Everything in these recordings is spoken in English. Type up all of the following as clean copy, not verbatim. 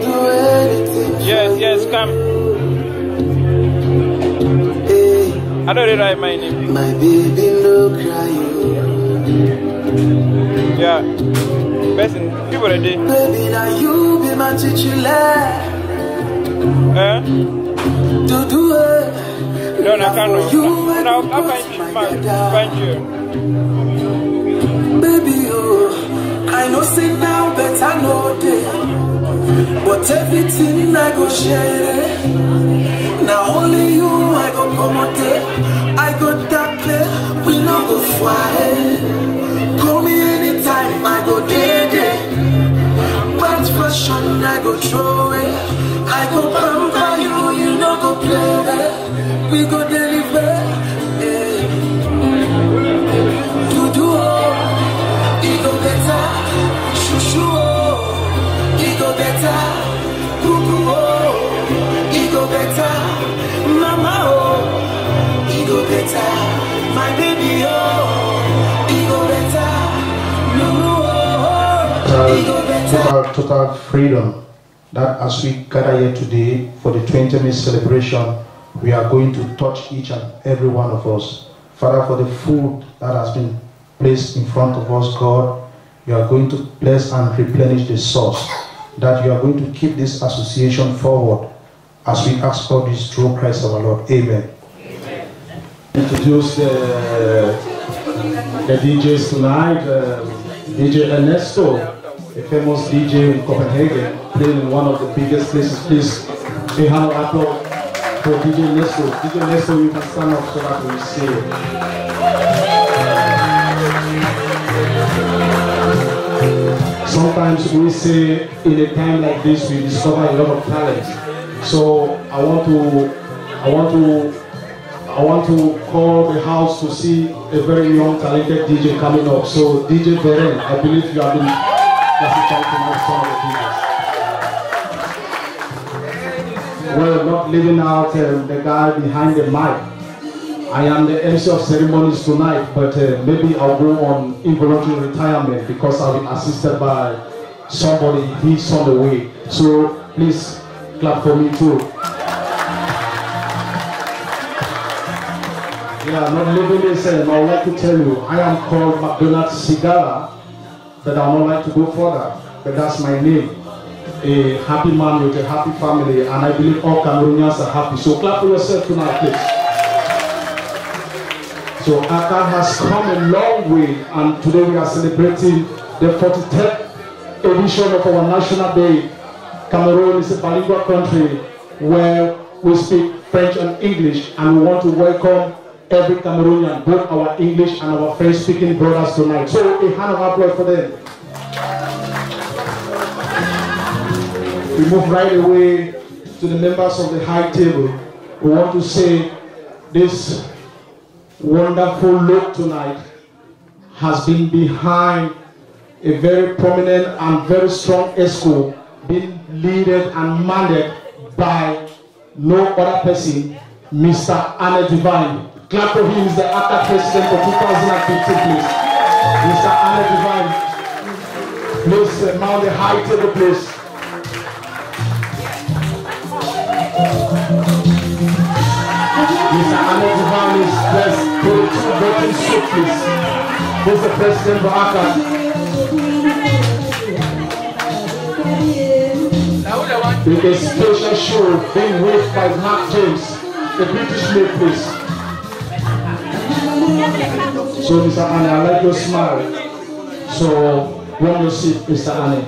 do anything. Yes, come. Hey, I don't write my name. my baby, no cry. Yeah. Person, people are there. Baby, now you be my titular. Do it. No, I can't. No, I'll find you. Baby, oh, I know say now, but I know day. But everything I go share. Now only you I go promote. I go that play, we no go fly. Call me anytime, I go day. But fashion, I go throw it. I go pamper you, you no go play. We go deliver. Do it go better. Shushu, it go better. Cuckoo, it go better. Mama, it go better. My baby, it go better. Total freedom. That as we gather here today for the 20th celebration, we are going to touch each and every one of us. Father, for the food that has been placed in front of us, God, you are going to bless and replenish the source, that you are going to keep this association forward as we ask for this through Christ our Lord. Amen. Introduce the DJs tonight. DJ Ernesto, a famous DJ in Copenhagen, playing in one of the biggest places. Please, a hand of applause for DJ Ernesto. DJ Ernesto, you can stand up so that we see you. Sometimes we say in a time like this we discover a lot of talent. So I want to call the house to see a very young talented DJ coming up. So DJ Beren, I believe you have been classified tonight some of the DJs. Well, not leaving out the guy behind the mic. I am the MC of ceremonies tonight, but maybe I'll go on involuntary retirement because I'll be assisted by somebody. He's on the way. So please clap for me too. Yeah, not leaving this, I would like to tell you, I am called McDonald Sigala, but I would not like to go further, but that's my name. A happy man with a happy family, and I believe all Cameroonians are happy. So clap for yourself tonight, please. So ACAD has come a long way, and today we are celebrating the 43rd edition of our National Day. Cameroon is a bilingual country where we speak French and English, and we want to welcome every Cameroonian, both our English and our French-speaking brothers tonight. So a hand of applause for them. We move right away to the members of the high table. We want to say this wonderful look tonight has been behind a very prominent and very strong ESCO being led and managed by no other person, Mr. Anne Divine. Clap for him, he's the ACAD president for 2015, please. Mr. Anne Divine, please mount the high table, please. Mr. Anne Divine is blessed to the two voting suit, please. He's the president for ACAD. With a special show being waged by Mark James, the British maid, please. So, Mr. Anne, I like your smile. So, when you sit, Mr. Anne.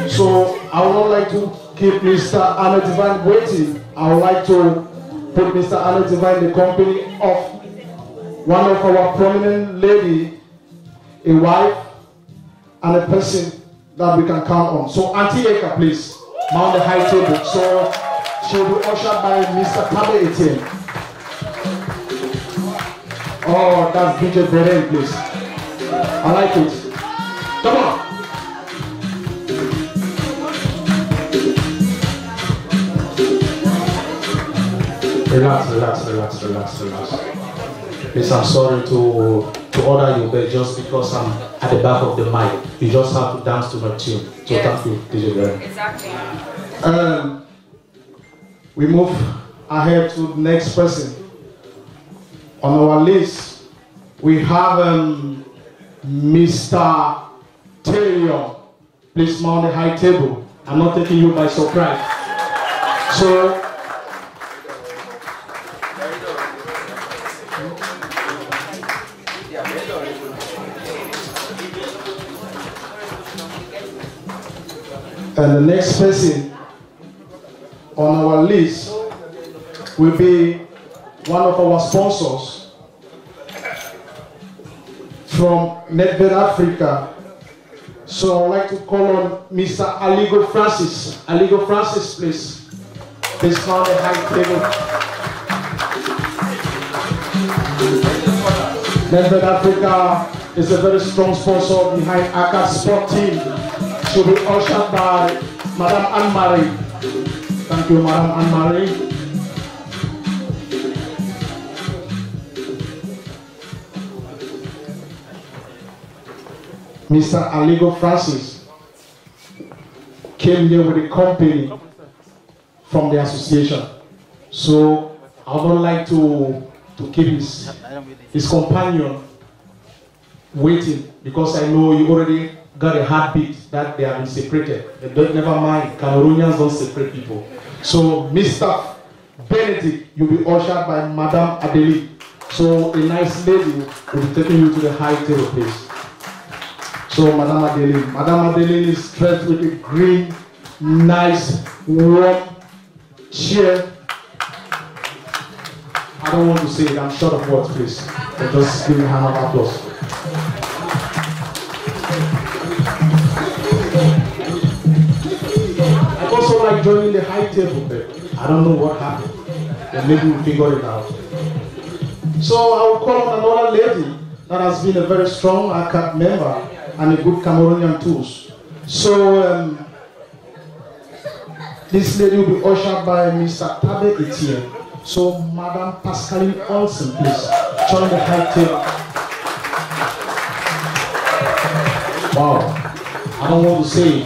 So, I would not like to keep Mr. Anne Divine waiting. I would like to put Mr. Anne Divine in the company of one of our prominent lady, a wife, and a person that we can count on. So, Auntie Eka, please, mount the high table. So, she'll be ushered by Mr. Tabe Etienne. Oh, that's DJ Beren, please. I like it. Come on. Relax. Please, I'm sorry to to order your bed just because I'm at the back of the mic. You just have to dance to my tune. So thank you, DJ Gary. Exactly. We move ahead to the next person. On our list, we have Mr. Taylor. Please mount the high table. I'm not taking you by surprise. So, and the next person on our list will be one of our sponsors from Netbed Africa. So I'd like to call on Mr. Aligo Francis. Aligo Francis, please. Please mount the high table. Netbed Africa is a very strong sponsor behind ACAD sport team. She'll be ushered by Madame Anne-Marie. Thank you, Madame Anne-Marie. Mr. Aligo Francis came here with a company from the association. So I would like to keep his companion waiting, because I know you already got a heartbeat that they have been separated. Never mind, Cameroonians don't separate people. So Mr. Benedict, you'll be ushered by Madame Adelie. So a nice lady will be taking you to the high table, please. So Madame Adelie is dressed with a green, nice, warm chair. I don't want to say it, I'm short of words, please. So just give me a hand of applause. I also like joining the high table, but I don't know what happened. And maybe we'll figure it out. So I will call on another lady that has been a very strong ACAD member and a good Cameroonian too. So this lady will be ushered by Mr. Tabe Etienne. So Madame Pascaline Olsen, please join the high table. Wow, I don't want to say it,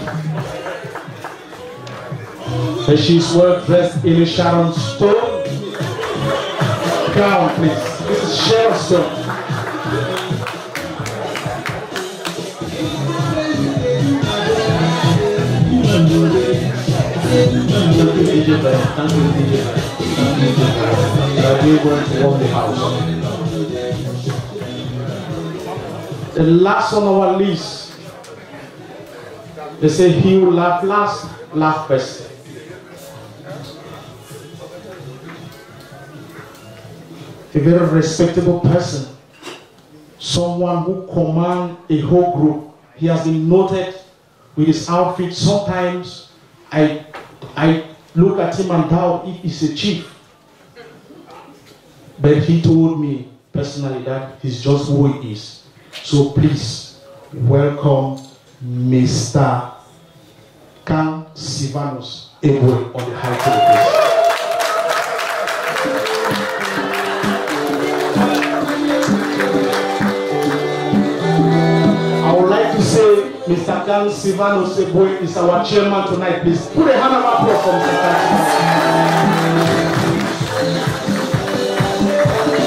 but she's well dressed in a Sharon Stone gown, please. This is Sharon Stone. The last on our list, they say he will laugh last, laugh first. A very respectable person, someone who commands a whole group. He has been noted with his outfit. Sometimes I look at him and doubt if he's a chief. But he told me personally that he's just who he is. So please welcome Mr. Can Sivanus Ebwe on the high table. I would like to say Mr. Can Sivanus Ebwe is our chairman tonight. Please put a hand of applause for Mr. Can.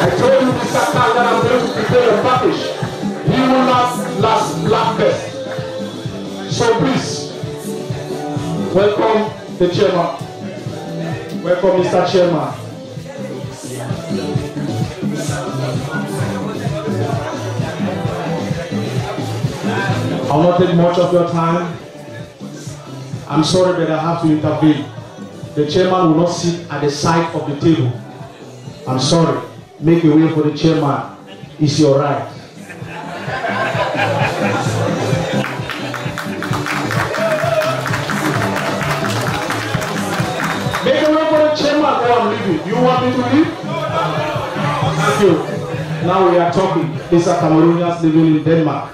I told you, Mr. Can, that I'm going to prepare a package. He will not last black best. So please, welcome the chairman. Welcome, Mr. Chairman. I will not take much of your time. I'm sorry, but I have to intervene. The chairman will not sit at the side of the table. I'm sorry. Make a way for the chairman. It's your right. Make a way for the chairman, or I'm leaving. You want me to leave? Thank you. Now we are talking. These are Cameroonians living in Denmark.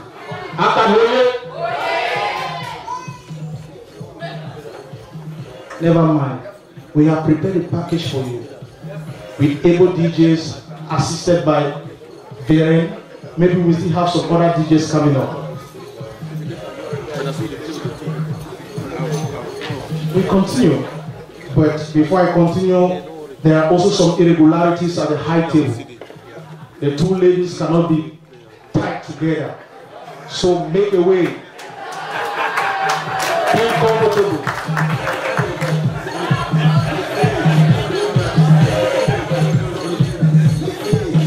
Never mind. We have prepared a package for you with able DJs assisted by Varen, maybe we still have some other DJs coming up. We continue, but before I continue, there are also some irregularities at the high table. The two ladies cannot be tied together, so make a way. Be comfortable.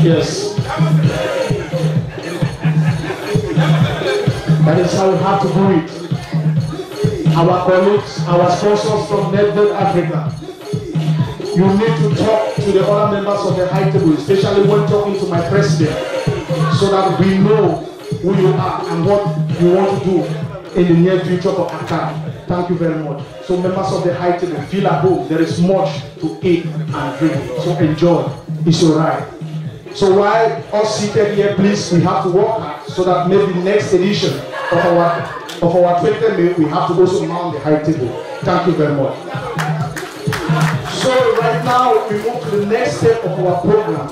Yes. That is how we have to do it. Our colleagues, our sponsors from Network Africa, you need to talk to the other members of the high table, especially when talking to my president, so that we know who you are and what you want to do in the near future for ACAD. Thank you very much. So members of the high table, feel at home. There is much to eat and drink, so enjoy. It's your right. So while us seated here, please, we have to work hard so that maybe next edition of our 20th May, we have to also mount the high table. Thank you very much. So right now, we move to the next step of our program,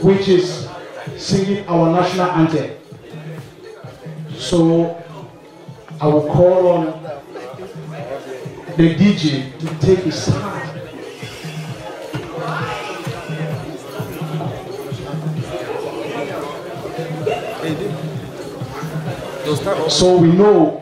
which is singing our national anthem. So I will call on the DJ to take his time. So we know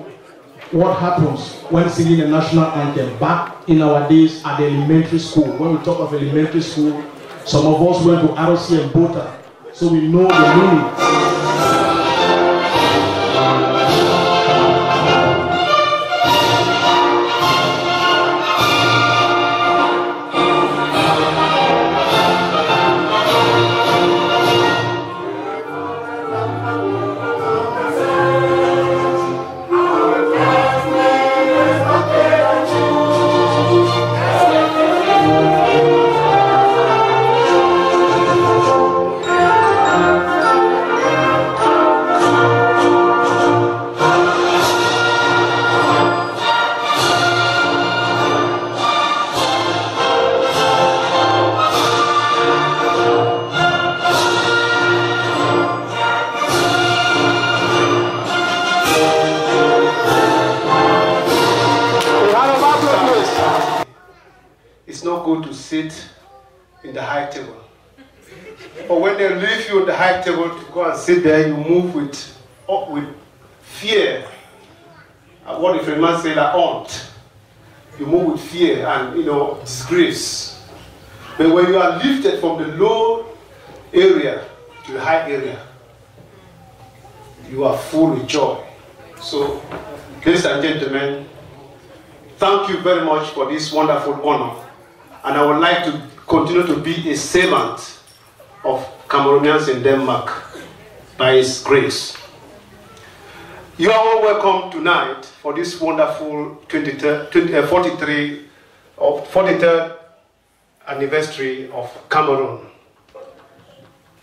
what happens when singing the national anthem. Back in our days at the elementary school, when we talk of elementary school, some of us went to ROC and Bota, so we know the meaning. In the high table. But when they leave you at the high table to go and sit there, you move with fear. What if a man say that aunt? You move with fear and disgrace. But when you are lifted from the low area to the high area, you are full with joy. So, ladies and gentlemen, thank you very much for this wonderful honor. And I would like to continue to be a servant of Cameroonians in Denmark by His grace. You are all welcome tonight for this wonderful 43rd anniversary of Cameroon.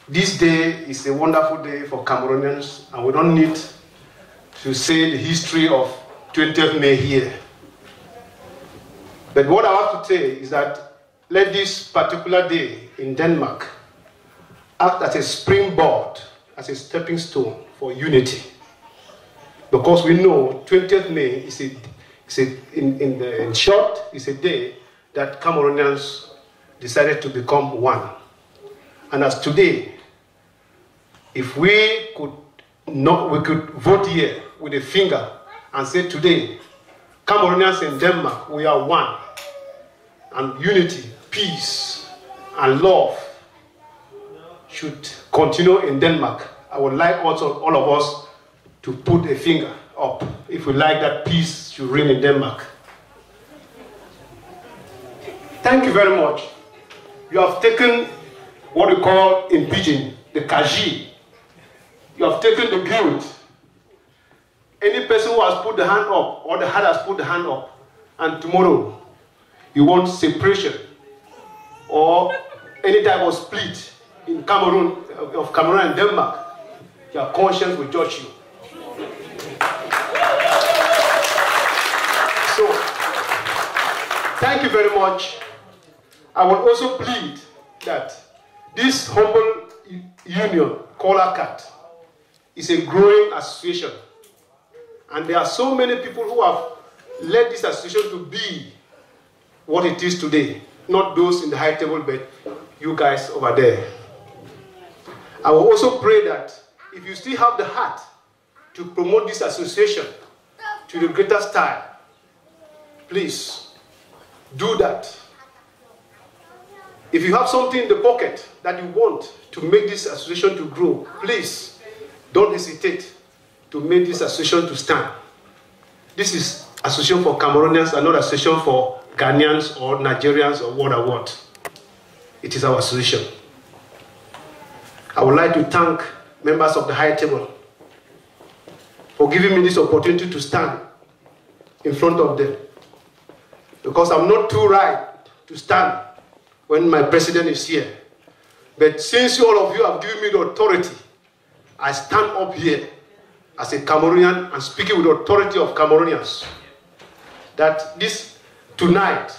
This day is a wonderful day for Cameroonians, and we don't need to say the history of 20th May here. But what I have to say is that let this particular day in Denmark act as a springboard, as a stepping stone for unity. Because we know 20th May in short, is a day that Cameroonians decided to become one. And as today, if we could vote here with a finger and say today, Cameroonians in Denmark, we are one. And unity, peace, and love should continue in Denmark. I would like also all of us to put a finger up if we like that peace should reign in Denmark. Thank you very much. You have taken what we call in pidgin, the kaji. You have taken the guilt. Any person who has put the hand up, or the heart has put the hand up, and tomorrow you want separation or any type of split in Cameroon, of Cameroon and Denmark, your conscience will judge you. So, thank you very much. I will also plead that this humble union called ACAD is a growing association. And there are so many people who have led this association to be what it is today. Not those in the high table, but you guys over there. I will also pray that if you still have the heart to promote this association to the greater style, please do that. If you have something in the pocket that you want to make this association to grow, please don't hesitate to make this association to stand. This is association for Cameroonians and not association for Ghanaians or Nigerians or what. It is our association. I would like to thank members of the high table for giving me this opportunity to stand in front of them. Because I'm not too right to stand when my president is here. But since all of you have given me the authority, I stand up here as a Cameroonian and speaking with the authority of Cameroonians that this tonight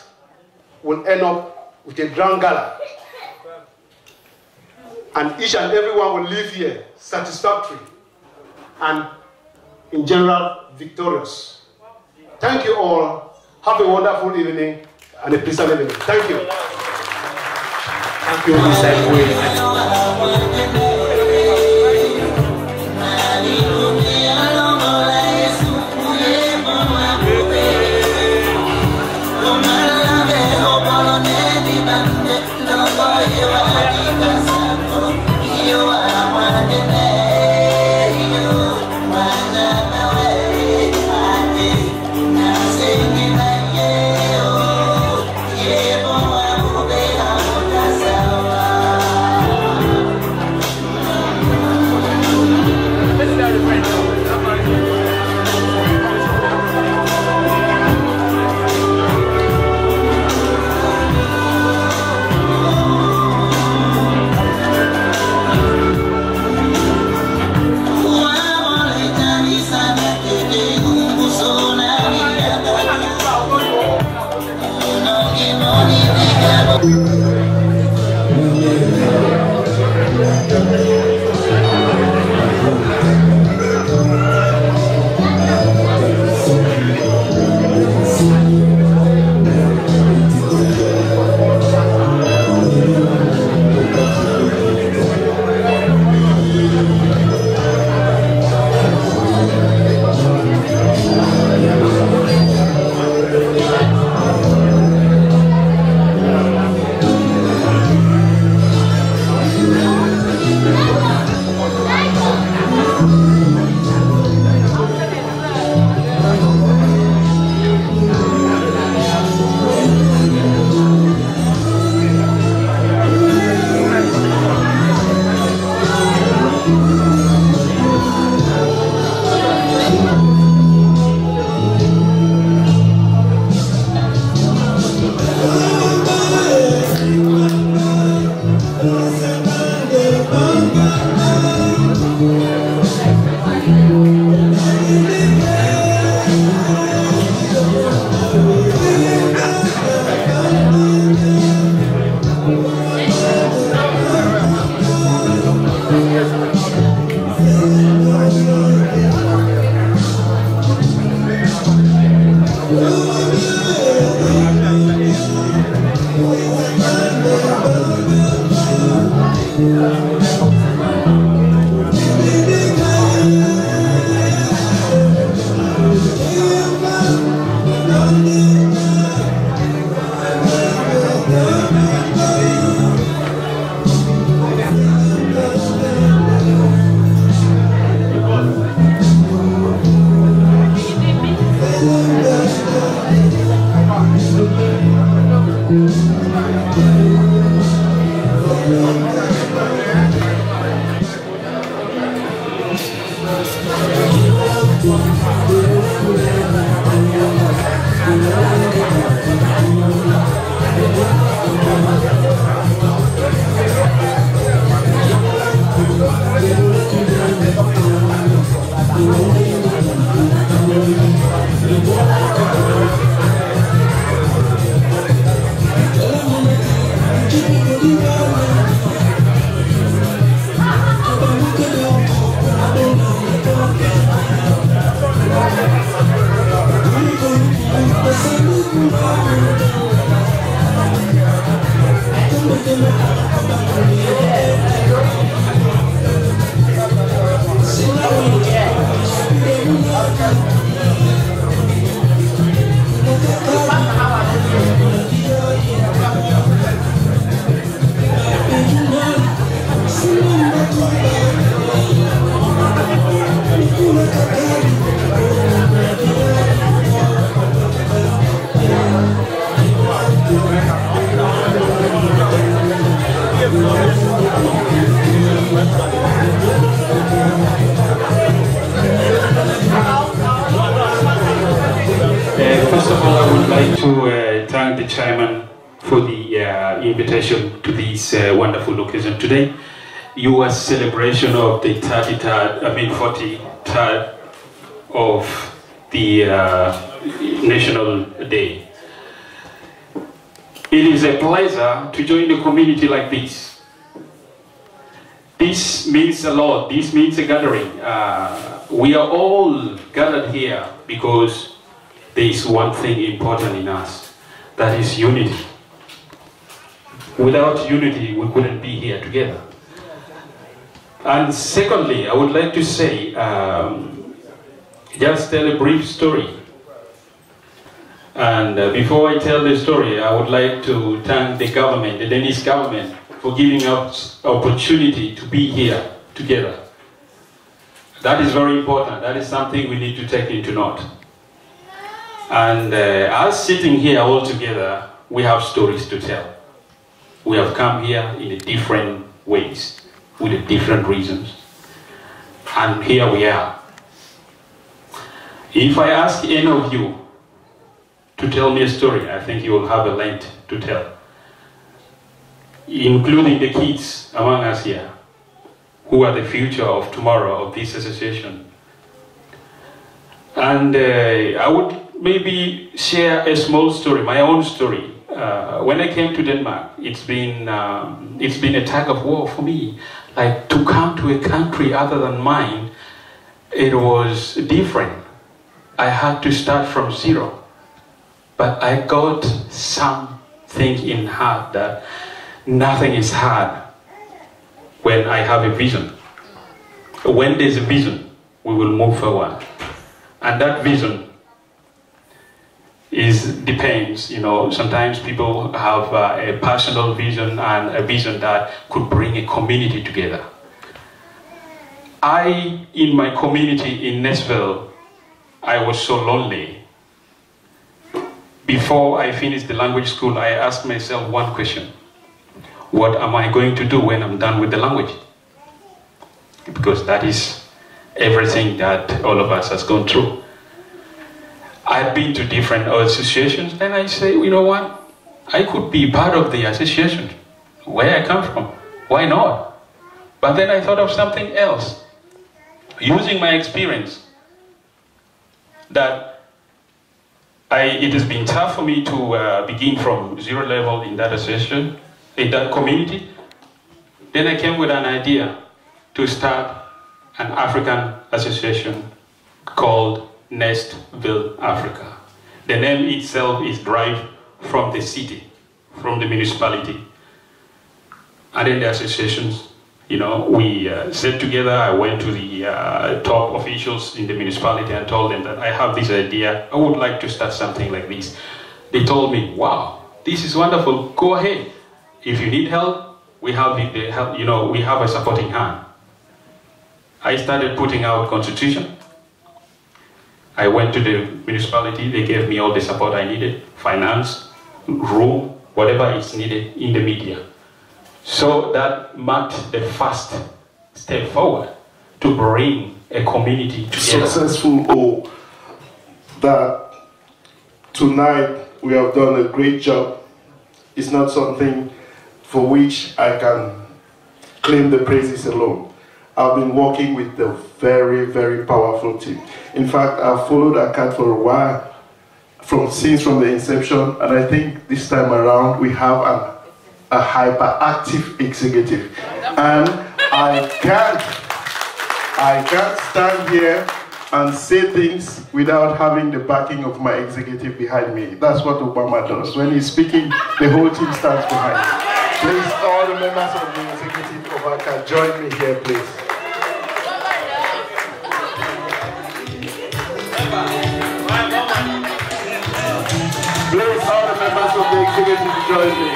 will end up with a grand gala. And each and everyone will leave here satisfactory and in general victorious. Thank you all. Have a wonderful evening and a pleasant evening. Thank you. Thank you, Mr. First of all, I would like to thank the chairman for the invitation to this wonderful occasion today. Your celebration of the 43rd of the National Day. It is a pleasure to join a community like this. This means a lot. This means a gathering. We are all gathered here because there is one thing important in us, that is unity. Without unity, we couldn't be here together. And secondly, I would like to say, just tell a brief story. And before I tell the story, I would like to thank the government, the Danish government, for giving us opportunity to be here together. That is very important. That is something we need to take into note. And us sitting here all together, we have stories to tell. We have come here in different ways, with different reasons. And here we are. If I ask any of you to tell me a story, I think you will have a length to tell, including the kids among us here, who are the future of tomorrow of this association. And I would maybe share a small story, my own story. When I came to Denmark, it's been a tug of war for me. Like, to come to a country other than mine, it was different. I had to start from zero. But I got something in heart that nothing is hard when I have a vision. When there's a vision, we will move forward. And that vision depends, sometimes people have a personal vision and a vision that could bring a community together. In my community in Nashville, I was so lonely. Before I finished the language school, I asked myself one question. What am I going to do when I'm done with the language? Because that is everything that all of us has gone through. I've been to different associations, and I say, you know what? I could be part of the association where I come from. Why not? But then I thought of something else. Using my experience, that it has been tough for me to begin from zero level in that association, in that community. Then I came with an idea to start an African association called Nestville Africa. The name itself is derived from the city, from the municipality. And then the associations, we sat together. I went to the top officials in the municipality and told them that I have this idea. I would like to start something like this. They told me, wow, this is wonderful. Go ahead. If you need help, we have the help. We have a supporting hand. I started putting out constitution. I went to the municipality. They gave me all the support I needed, finance, room, whatever is needed in the media. So that marked the first step forward to bring a community together. Successful or that tonight we have done a great job. It's not something for which I can claim the praises alone. I've been working with a very, very powerful team. In fact, I've followed ACAD for a while, since from the inception, and I think this time around we have a hyperactive executive. And I can't stand here and say things without having the backing of my executive behind me. That's what Obama does. When he's speaking, the whole team stands behind him. Please, all the members of the executive of ACAD, join me here, please. Please, all the members of the executive, join me.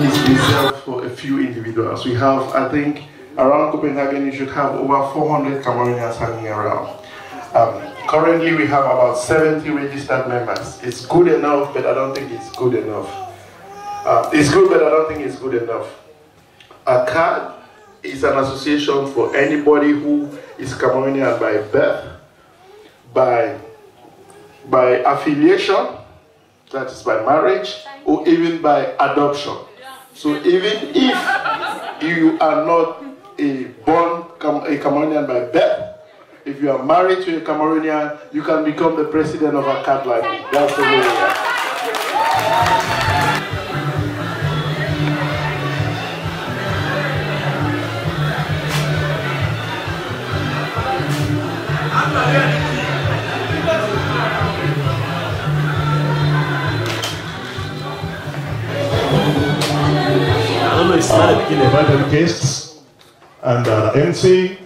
It's reserved for a few individuals. We have, I think, around Copenhagen, you should have over 400 Cameroonians hanging around. Currently, we have about 70 registered members. It's good enough, but I don't think it's good enough. It's good, but I don't think it's good enough. ACAD is an association for anybody who is Cameroonian by birth, by affiliation, that is by marriage, or even by adoption. So even if you are not a Cameroonian by birth, if you are married to a Cameroonian, you can become the president of ACAD like me. That's the way we are. Invited guests and MC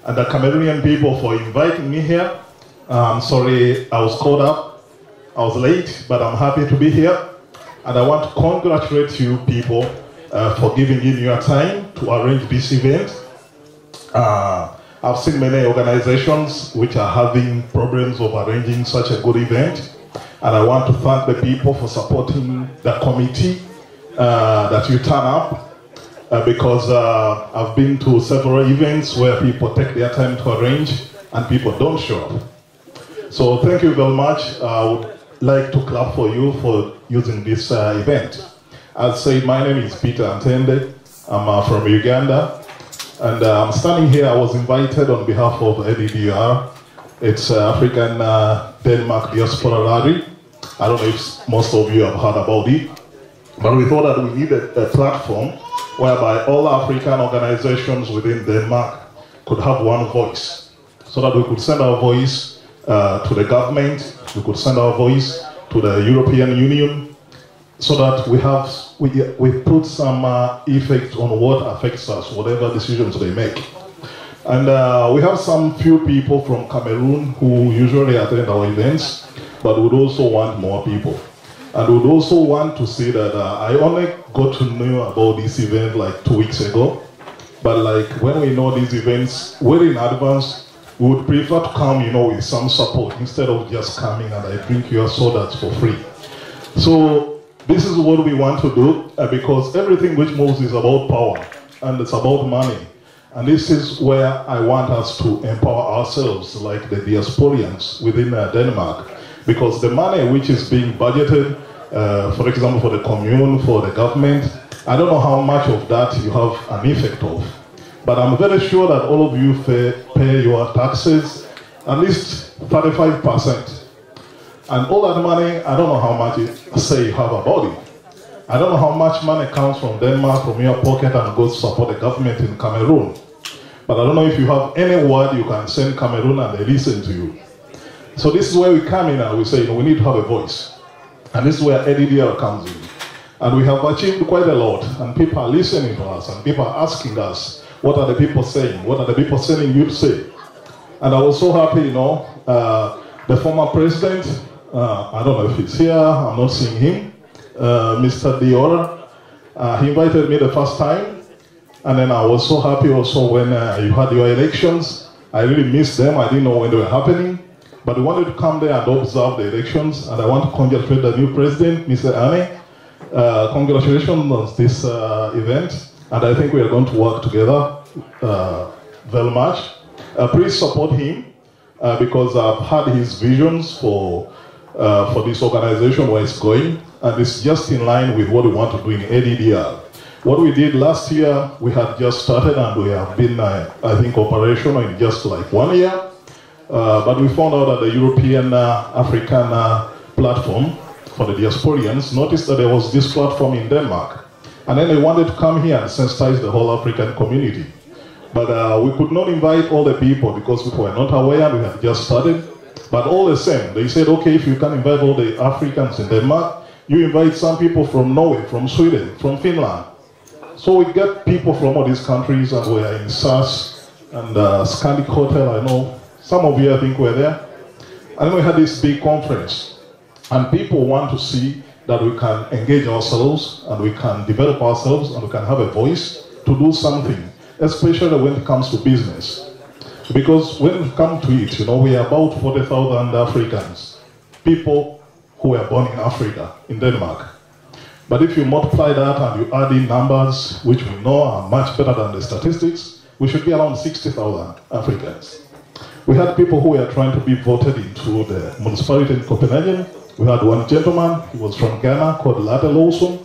and the Cameroonian people for inviting me here. I'm sorry I was caught up. I was late, but I'm happy to be here. And I want to congratulate you people for giving in your time to arrange this event. I've seen many organizations which are having problems of arranging such a good event. And I want to thank the people for supporting the committee that you turn up. Because I've been to several events where people take their time to arrange and people don't show up. So thank you very much. I would like to clap for you for using this event. As said, my name is Peter Antende. I'm from Uganda. And I'm standing here. I was invited on behalf of ADDR. It's African Denmark Diaspora Rally. I don't know if most of you have heard about it. But we thought that we needed a platform whereby all African organizations within Denmark could have one voice, so that we could send our voice to the government, we could send our voice to the European Union, so that we put some effect on what affects us, whatever decisions they make. And we have some few people from Cameroon who usually attend our events, but would also want more people. And would also want to say that I only got to know about this event like 2 weeks ago. But like when we know these events well in advance, we would prefer to come, with some support instead of just coming and I drink your sodas for free. So this is what we want to do because everything which moves is about power and it's about money. And this is where I want us to empower ourselves like the diasporians within Denmark. Because the money which is being budgeted, for example, for the commune, for the government, I don't know how much of that you have an effect of. But I'm very sure that all of you pay your taxes, at least 35%. And all that money, I don't know how much you have about it. I don't know how much money comes from Denmark, from your pocket, and goes to support the government in Cameroon. But I don't know if you have any word you can send Cameroon and they listen to you. So this is where we come in and we say, we need to have a voice. And this is where ADDR comes in. And we have achieved quite a lot. And people are listening to us. And people are asking us, what are the people saying? What are the people sending you to say? And I was so happy, the former president, I don't know if he's here, I'm not seeing him, Mr. Diora, he invited me the first time. And then I was so happy also when you had your elections. I really missed them. I didn't know when they were happening. But we wanted to come there and observe the elections, and I want to congratulate the new president, Mr. Anne. Congratulations on this event, and I think we are going to work together very much. Please support him, because I've had his visions for this organization, where it's going, and it's just in line with what we want to do in ADDR. What we did last year, we had just started, and we have been, I think, operational in just like 1 year. But we found out that the European African platform for the diasporians noticed that there was this platform in Denmark. And then they wanted to come here and sensitize the whole African community. But we could not invite all the people because people were not aware, we had just started. But all the same, they said, okay, if you can invite all the Africans in Denmark, you invite some people from Norway, from Sweden, from Finland. So we get people from all these countries, and we are in SAS and Scandic Hotel, I know. Some of you, I think, were there. And then we had this big conference. And people want to see that we can engage ourselves, and we can develop ourselves, and we can have a voice to do something, especially when it comes to business. Because when we come to it, we are about 40,000 Africans, people who were born in Africa, in Denmark. But if you multiply that and you add in numbers, which we know are much better than the statistics, we should be around 60,000 Africans. We had people who were trying to be voted into the municipality in Copenhagen. We had one gentleman, he was from Ghana, called Latte Lawson.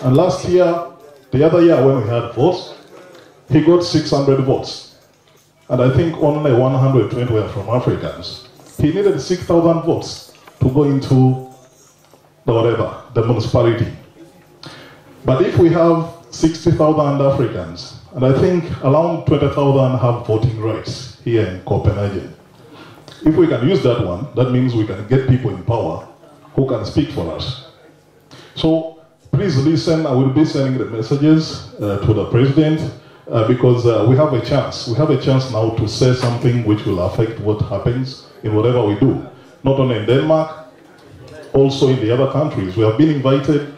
And last year, the other year when we had votes, he got 600 votes. And I think only 120 were from Africans. He needed 6,000 votes to go into the municipality. But if we have 60,000 Africans, and I think around 20,000 have voting rights here in Copenhagen. If we can use that one, that means we can get people in power who can speak for us. So please listen. I will be sending the messages to the president because we have a chance. We have a chance now to say something which will affect what happens in whatever we do. Not only in Denmark, also in the other countries. We have been invited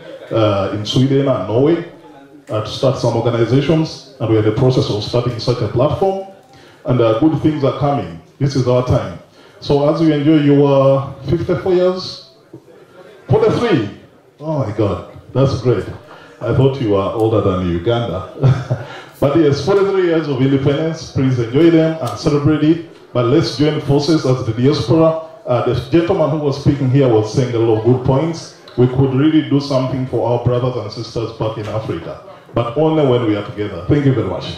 in Sweden and Norway to start some organizations, and we are in the process of starting such a platform, and good things are coming. This is our time. So as you enjoy your 54 years, 43, oh my God, that's great. I thought you were older than Uganda. But yes, 43 years of independence, please enjoy them and celebrate it, but let's join forces as the diaspora. The gentleman who was speaking here was saying a lot of good points. We could really do something for our brothers and sisters back in Africa, but only when we are together. Thank you very much.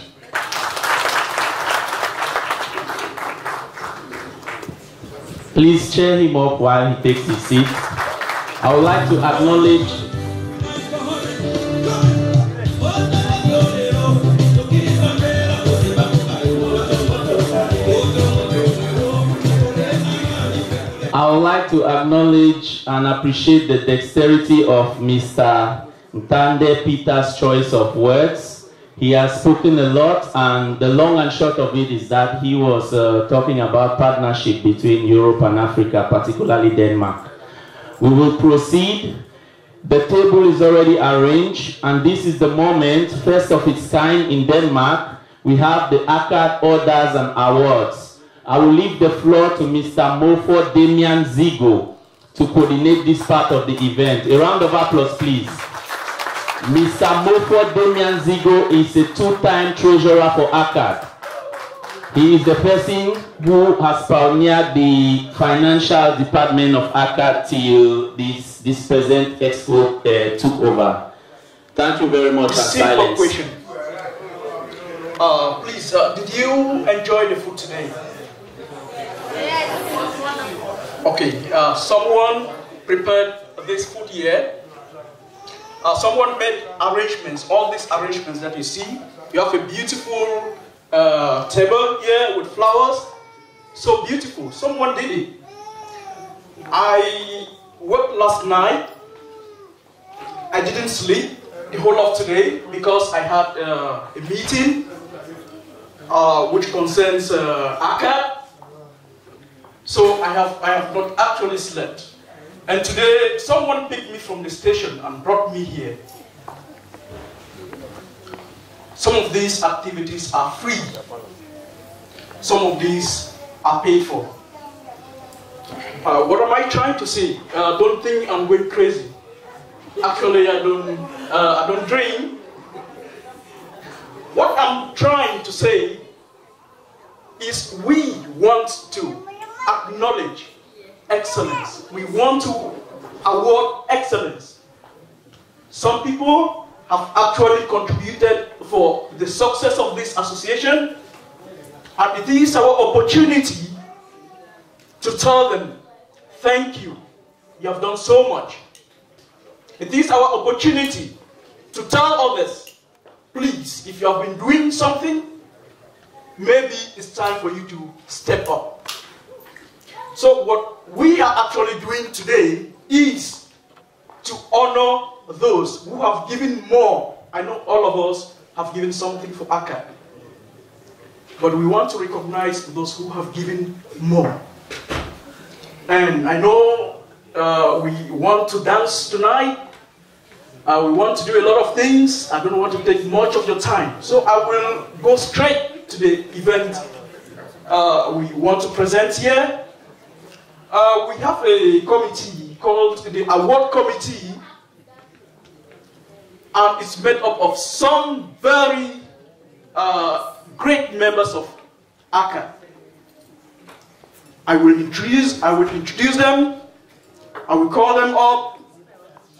Please cheer him up while he takes his seat. I would like to acknowledge and appreciate the dexterity of Mr. Ntande Peter's choice of words. He has spoken a lot, and the long and short of it is that he was talking about partnership between Europe and Africa, particularly Denmark. We will proceed. The table is already arranged, and this is the moment, first of its kind in Denmark. We have the ACAD Orders and Awards. I will leave the floor to Mr. Mofo Damian Zigo to coordinate this part of the event. A round of applause, please. Mr. Mofo Damian Zigo is a two-time treasurer for ACAD. He is the person who has pioneered the financial department of ACAD till this present expo took over. Thank you very much. Simple question. Please, did you enjoy the food today? Okay, someone prepared this food here. Someone made arrangements, all these arrangements that you see. You have a beautiful table here with flowers. So beautiful. Someone did it. I worked last night. I didn't sleep the whole of today because I had a meeting which concerns ACAD. So I have not actually slept. And today, someone picked me from the station and brought me here. Some of these activities are free. Some of these are paid for. What am I trying to say? Don't think I'm going crazy. Actually, I don't dream. What I'm trying to say is we want to acknowledge excellence. We want to award excellence. Some people have actually contributed for the success of this association, and it is our opportunity to tell them, thank you, you have done so much. It is our opportunity to tell others, please, if you have been doing something, maybe it's time for you to step up. So what we are actually doing today is to honor those who have given more. I know all of us have given something for ACAD, but we want to recognize those who have given more. And I know we want to dance tonight. We want to do a lot of things. I don't want to take much of your time. So I will go straight to the event we want to present here. We have a committee called the Award Committee, and it's made up of some very great members of ACAD. I will introduce them. I will call them up.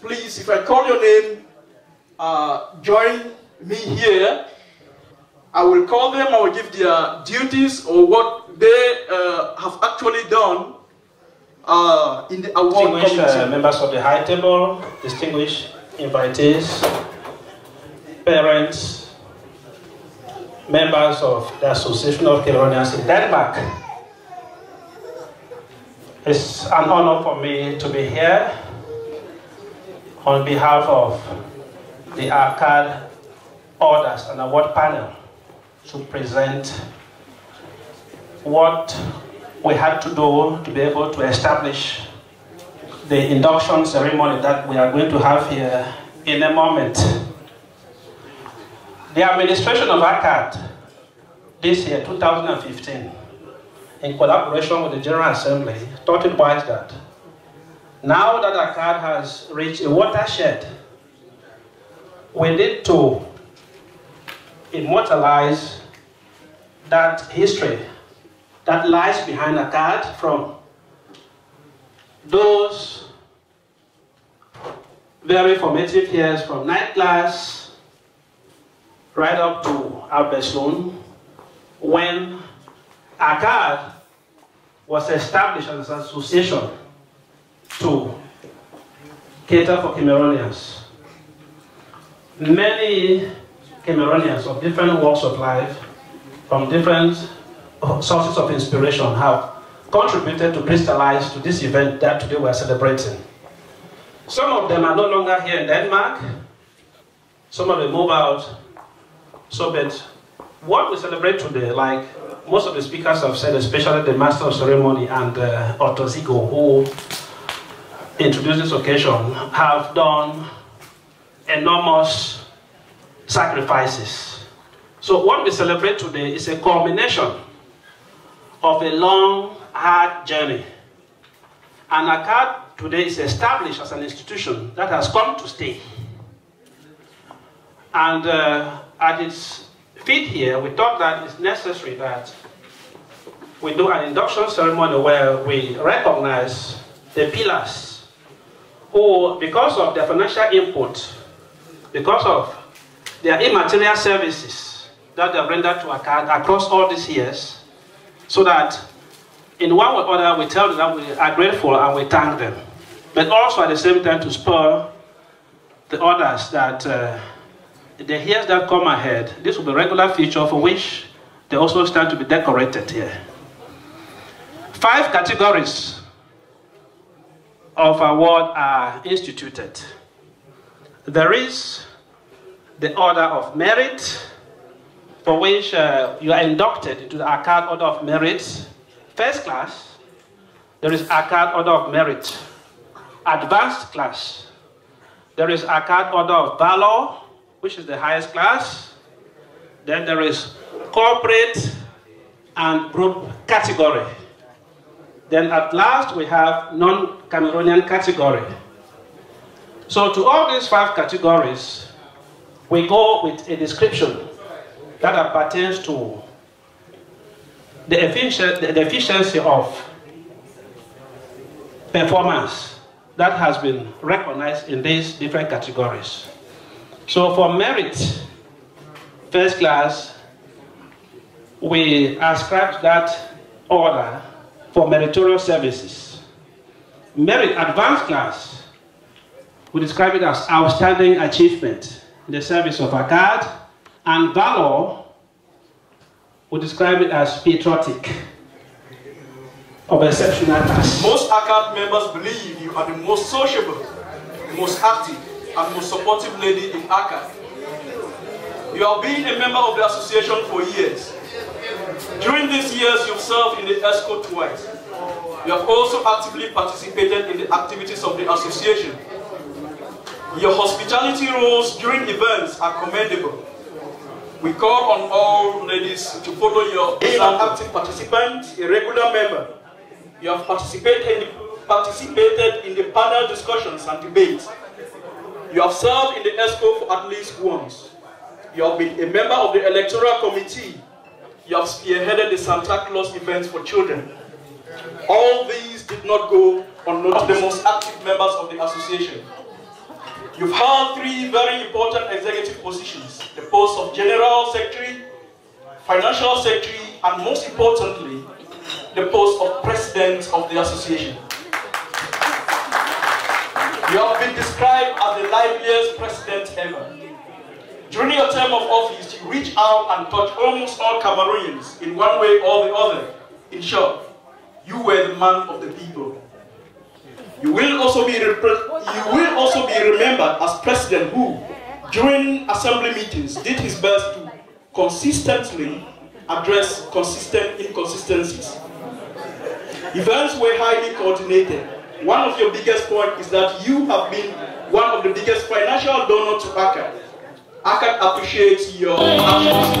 Please, if I call your name, join me here. I will call them, I will give their duties or what they have actually done in the award committee. Members of the high table, distinguished invitees, parents, members of the Association of Cameroonians in Denmark. It's an honor for me to be here on behalf of the ACAD Orders and Award Panel to present what we had to do to be able to establish the induction ceremony that we are going to have here in a moment. The administration of ACAD this year, 2015, in collaboration with the General Assembly, thought it wise that now that ACAD has reached a watershed, we need to immortalize that history that lies behind ACAD from those very formative years from 9th class right up to Albert Sloan, when ACAD was established as an association to cater for Cameroonians. Many Cameroonians of different walks of life, from different sources of inspiration, have contributed to crystallize to this event that today we are celebrating. Some of them are no longer here in Denmark. Some of them move out. So, but what we celebrate today, like most of the speakers have said, especially the Master of Ceremony and Otozigo, who introduced this occasion, have done enormous sacrifices. So what we celebrate today is a culmination of a long, hard journey. And ACAD today is established as an institution that has come to stay. And at its feet here, we thought that it's necessary that we do an induction ceremony where we recognize the pillars who, because of their financial input, because of their immaterial services that they have rendered to ACAD across all these years, so that in one way or other we tell them that we are grateful and we thank them. But also at the same time to spur the others that the years that come ahead, this will be a regular feature for which they also stand to be decorated here. 5 categories of award are instituted. There is the Order of Merit, for which you are inducted into the ACAD Order of Merit, first class. There is ACAD Order of Merit, advanced class. There is ACAD Order of Valor, which is the highest class. Then there is corporate and group category. Then at last we have non-Cameroonian category. So to all these 5 categories, we go with a description that appertains to the efficiency of performance that has been recognized in these different categories. So for merit, first class, we ascribe that order for meritorious services. Merit, advanced class, we describe it as outstanding achievement in the service of ACAD, and valor, we describe it as patriotic, of exceptional class. Most ACAD members believe you are the most sociable, most active, and most supportive lady in ACAD. You have been a member of the association for years. During these years, you've served in the ESCO twice. You have also actively participated in the activities of the association. Your hospitality roles during events are commendable. We call on all ladies to follow your being an active participant, a regular member. You have participated in the panel discussions and debates. You have served in the ESCO for at least once. You have been a member of the electoral committee. You have spearheaded the Santa Claus events for children. All these did not go unnoticed. The most active members of the association. You've held 3 very important executive positions: the post of General Secretary, Financial Secretary, and most importantly, the post of President of the association. You have been described as the liveliest president ever. During your term of office, you reached out and touched almost all Cameroonians in one way or the other. In short, you were the man of the people. You will also be remembered as president who, during assembly meetings, did his best to consistently address consistent inconsistencies. Events were highly coordinated. One of your biggest points is that you have been one of the biggest financial donors to ACAD. ACAD appreciates your actions.